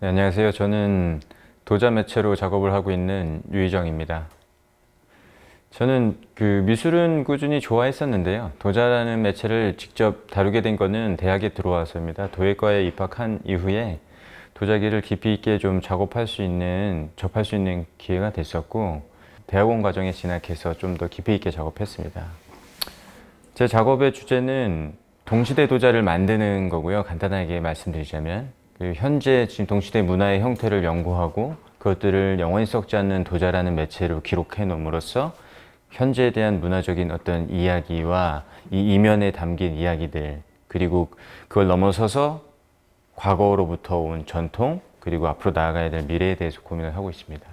네, 안녕하세요. 저는 도자 매체로 작업을 하고 있는 유희정입니다. 저는 그 미술은 꾸준히 좋아했었는데요. 도자라는 매체를 직접 다루게 된 거는 대학에 들어와서입니다. 도예과에 입학한 이후에 도자기를 깊이 있게 좀 접할 수 있는 기회가 됐었고, 대학원 과정에 진학해서 좀 더 깊이 있게 작업했습니다. 제 작업의 주제는 동시대 도자를 만드는 거고요. 간단하게 말씀드리자면 현재 지금 동시대 문화의 형태를 연구하고 그것들을 영원히 썩지 않는 도자라는 매체로 기록해 놓음으로써 현재에 대한 문화적인 어떤 이야기와 이 이면에 담긴 이야기들, 그리고 그걸 넘어서서 과거로부터 온 전통, 그리고 앞으로 나아가야 될 미래에 대해서 고민을 하고 있습니다.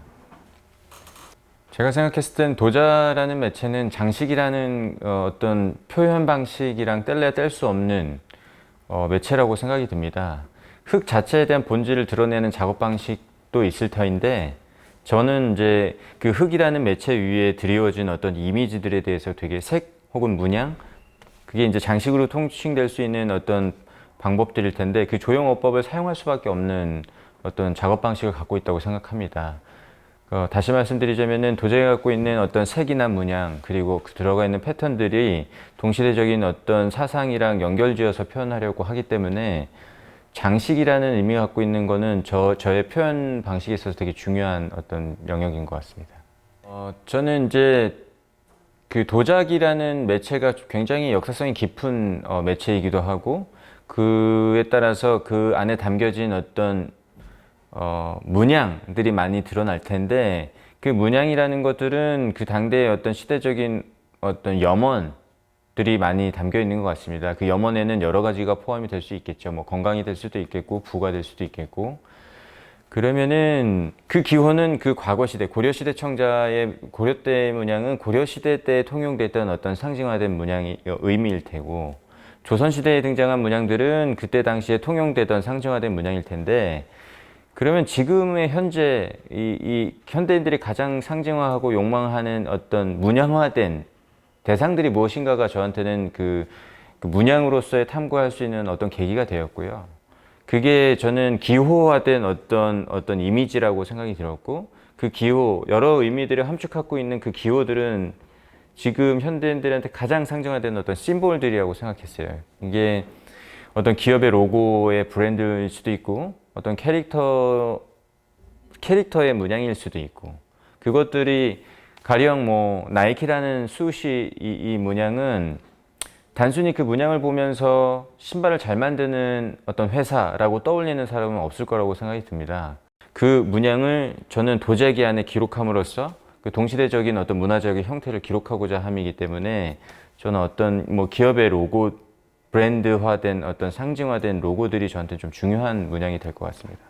제가 생각했을 땐 도자라는 매체는 장식이라는 어떤 표현 방식이랑 뗄래야 뗄 수 없는 매체라고 생각이 듭니다. 흙 자체에 대한 본질을 드러내는 작업 방식도 있을 터인데, 저는 이제 그 흙이라는 매체 위에 드리워진 어떤 이미지들에 대해서 되게 색 혹은 문양, 그게 이제 장식으로 통칭될 수 있는 어떤 방법들일 텐데, 그 조형어법을 사용할 수밖에 없는 어떤 작업 방식을 갖고 있다고 생각합니다. 다시 말씀드리자면은 도자기가 갖고 있는 어떤 색이나 문양, 그리고 들어가 있는 패턴들이 동시대적인 어떤 사상이랑 연결지어서 표현하려고 하기 때문에 장식이라는 의미가 갖고 있는 거는 저의 표현 방식에 있어서 되게 중요한 어떤 영역인 것 같습니다. 저는 이제 그 도자기라는 매체가 굉장히 역사성이 깊은 매체이기도 하고, 그에 따라서 그 안에 담겨진 어떤 문양들이 많이 드러날 텐데, 그 문양이라는 것들은 그 당대의 어떤 시대적인 어떤 염원들이 많이 담겨 있는 것 같습니다. 그 염원에는 여러 가지가 포함이 될 수 있겠죠. 뭐 건강이 될 수도 있겠고, 부가 될 수도 있겠고. 그러면은 그 기호는 그 과거 시대, 고려 시대 청자의 고려 때 문양은 고려 시대 때 통용됐던 어떤 상징화된 문양이 의미일 테고, 조선 시대에 등장한 문양들은 그때 당시에 통용되던 상징화된 문양일 텐데, 그러면 지금의 현재 이 현대인들이 가장 상징화하고 욕망하는 어떤 문양화된 대상들이 무엇인가가 저한테는 그 문양으로서의 탐구할 수 있는 어떤 계기가 되었고요. 그게 저는 기호화된 어떤 이미지라고 생각이 들었고, 그 기호, 여러 의미들을 함축하고 있는 그 기호들은 지금 현대인들한테 가장 상징화된 어떤 심볼들이라고 생각했어요. 이게 어떤 기업의 로고의 브랜드일 수도 있고, 어떤 캐릭터의 문양일 수도 있고, 그것들이 가령 뭐 나이키라는 숱이 이 문양은 단순히 그 문양을 보면서 신발을 잘 만드는 어떤 회사라고 떠올리는 사람은 없을 거라고 생각이 듭니다. 그 문양을 저는 도자기 안에 기록함으로써 그 동시대적인 어떤 문화적인 형태를 기록하고자 함이기 때문에, 저는 어떤 뭐 기업의 로고, 브랜드화된 어떤 상징화된 로고들이 저한테 좀 중요한 문양이 될 것 같습니다.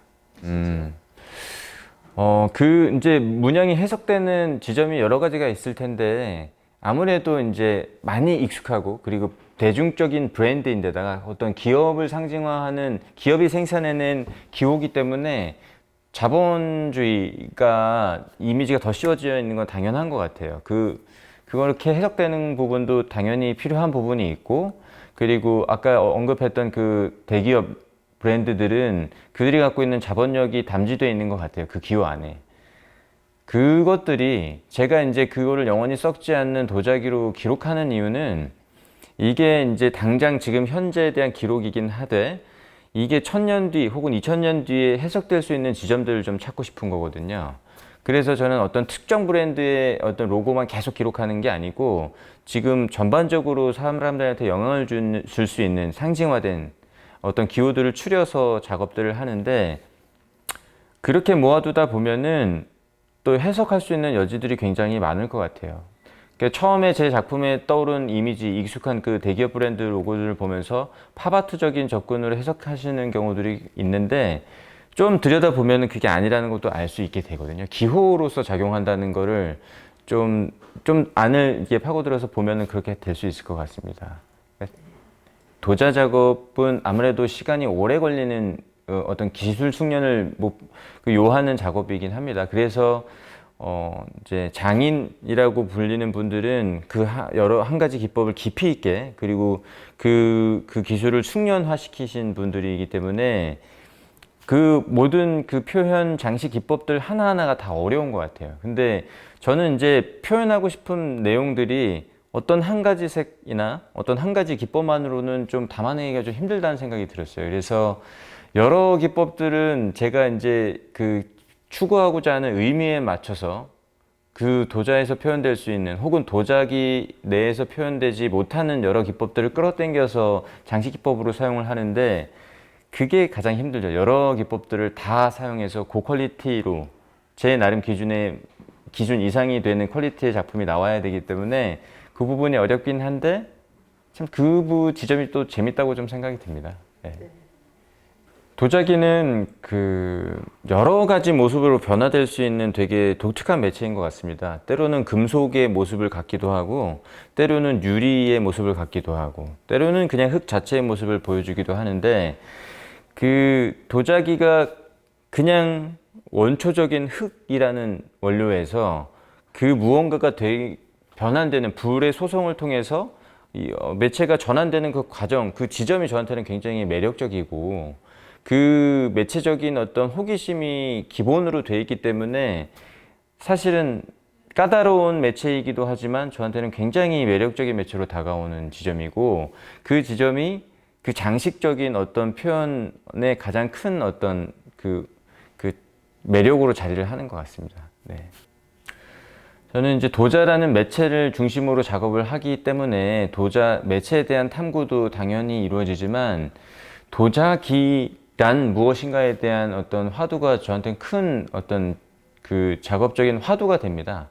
그 이제 문양이 해석되는 지점이 여러 가지가 있을 텐데, 아무래도 이제 많이 익숙하고 그리고 대중적인 브랜드인데다가 어떤 기업을 상징화하는, 기업이 생산해낸 기호기 때문에 자본주의가 이미지가 더 씌워져 있는 건 당연한 것 같아요. 그렇게 해석되는 부분도 당연히 필요한 부분이 있고, 그리고 아까 언급했던 그 대기업 브랜드들은 그들이 갖고 있는 자본력이 담지되어 있는 것 같아요. 그 기호 안에. 그것들이 제가 이제 그거를 영원히 썩지 않는 도자기로 기록하는 이유는, 이게 이제 당장 지금 현재에 대한 기록이긴 하되, 이게 1000년 뒤 혹은 2000년 뒤에 해석될 수 있는 지점들을 좀 찾고 싶은 거거든요. 그래서 저는 어떤 특정 브랜드의 어떤 로고만 계속 기록하는 게 아니고, 지금 전반적으로 사람들한테 영향을 줄 수 있는 상징화된 어떤 기호들을 추려서 작업들을 하는데, 그렇게 모아두다 보면은 또 해석할 수 있는 여지들이 굉장히 많을 것 같아요. 그러니까 처음에 제 작품에 떠오른 이미지, 익숙한 그 대기업 브랜드 로고를 보면서 팝아트적인 접근으로 해석하시는 경우들이 있는데, 좀 들여다보면 그게 아니라는 것도 알 수 있게 되거든요. 기호로서 작용한다는 거를 좀 안을 이게 파고들어서 보면 그렇게 될 수 있을 것 같습니다. 도자 작업은 아무래도 시간이 오래 걸리는 어떤 기술 숙련을 요하는 작업이긴 합니다. 그래서 이제 장인이라고 불리는 분들은 여러 한 가지 기법을 깊이 있게, 그리고 그 기술을 숙련화 시키신 분들이기 때문에 그 모든 그 표현 장식 기법들 하나하나가 다 어려운 것 같아요. 근데 저는 이제 표현하고 싶은 내용들이 어떤 한 가지 색이나 어떤 한 가지 기법만으로는 좀 담아내기가 좀 힘들다는 생각이 들었어요. 그래서 여러 기법들은 제가 이제 그 추구하고자 하는 의미에 맞춰서 그 도자에서 표현될 수 있는 혹은 도자기 내에서 표현되지 못하는 여러 기법들을 끌어당겨서 장식 기법으로 사용을 하는데 그게 가장 힘들죠. 여러 기법들을 다 사용해서 고퀄리티로 제 나름 기준 이상이 되는 퀄리티의 작품이 나와야 되기 때문에 그 부분이 어렵긴 한데 참 그 지점이 또 재밌다고 좀 생각이 듭니다. 네. 도자기는 그 여러 가지 모습으로 변화될 수 있는 되게 독특한 매체인 것 같습니다. 때로는 금속의 모습을 갖기도 하고, 때로는 유리의 모습을 갖기도 하고, 때로는 그냥 흙 자체의 모습을 보여주기도 하는데, 그 도자기가 그냥 원초적인 흙이라는 원료에서 그 무언가가 변환되는 불의 소송을 통해서 매체가 전환되는 그 과정, 그 지점이 저한테는 굉장히 매력적이고 그 매체적인 어떤 호기심이 기본으로 돼 있기 때문에 사실은 까다로운 매체이기도 하지만 저한테는 굉장히 매력적인 매체로 다가오는 지점이고 그 지점이 그 장식적인 어떤 표현의 가장 큰 어떤 그 매력으로 자리를 하는 것 같습니다. 네. 저는 이제 도자라는 매체를 중심으로 작업을 하기 때문에 도자 매체에 대한 탐구도 당연히 이루어지지만 도자기란 무엇인가에 대한 어떤 화두가 저한테는 큰 어떤 그 작업적인 화두가 됩니다.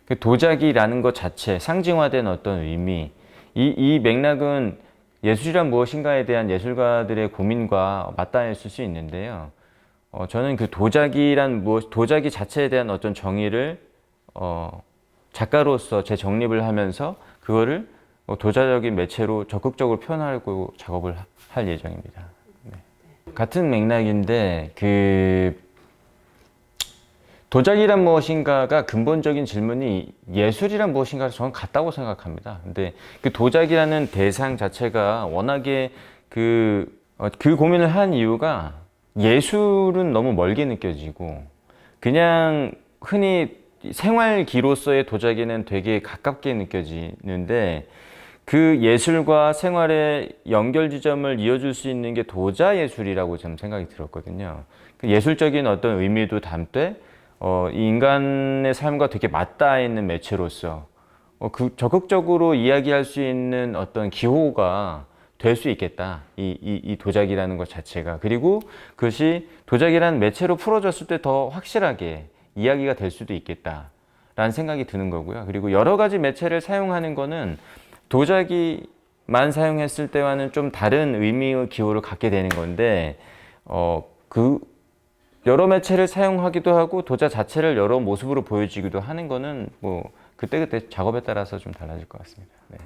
그 도자기라는 것 자체, 상징화된 어떤 의미, 이 맥락은 예술이란 무엇인가에 대한 예술가들의 고민과 맞닿아 있을 수 있는데요. 저는 그 도자기 자체에 대한 어떤 정의를 작가로서 재정립을 하면서 그거를 도자적인 매체로 적극적으로 표현하려고 작업을 할 예정입니다. 네. 같은 맥락인데 그 도자기란 무엇인가가 근본적인 질문이 예술이란 무엇인가를 저는 같다고 생각합니다. 근데 그 도자기라는 대상 자체가 워낙에 그 고민을 한 이유가 예술은 너무 멀게 느껴지고 그냥 흔히 생활기로서의 도자기는 되게 가깝게 느껴지는데 그 예술과 생활의 연결 지점을 이어줄 수 있는 게 도자 예술이라고 저는 생각이 들었거든요. 그 예술적인 어떤 의미도 담되 이 인간의 삶과 되게 맞닿아 있는 매체로서 적극적으로 이야기할 수 있는 어떤 기호가 될 수 있겠다. 이 도자기라는 것 자체가. 그리고 그것이 도자기라는 매체로 풀어졌을 때 더 확실하게 이야기가 될 수도 있겠다라는 생각이 드는 거고요. 그리고 여러 가지 매체를 사용하는 거는 도자기만 사용했을 때와는 좀 다른 의미의 기호를 갖게 되는 건데 그 여러 매체를 사용하기도 하고 도자 자체를 여러 모습으로 보여지기도 하는 거는 뭐 그때그때 작업에 따라서 좀 달라질 것 같습니다. 네.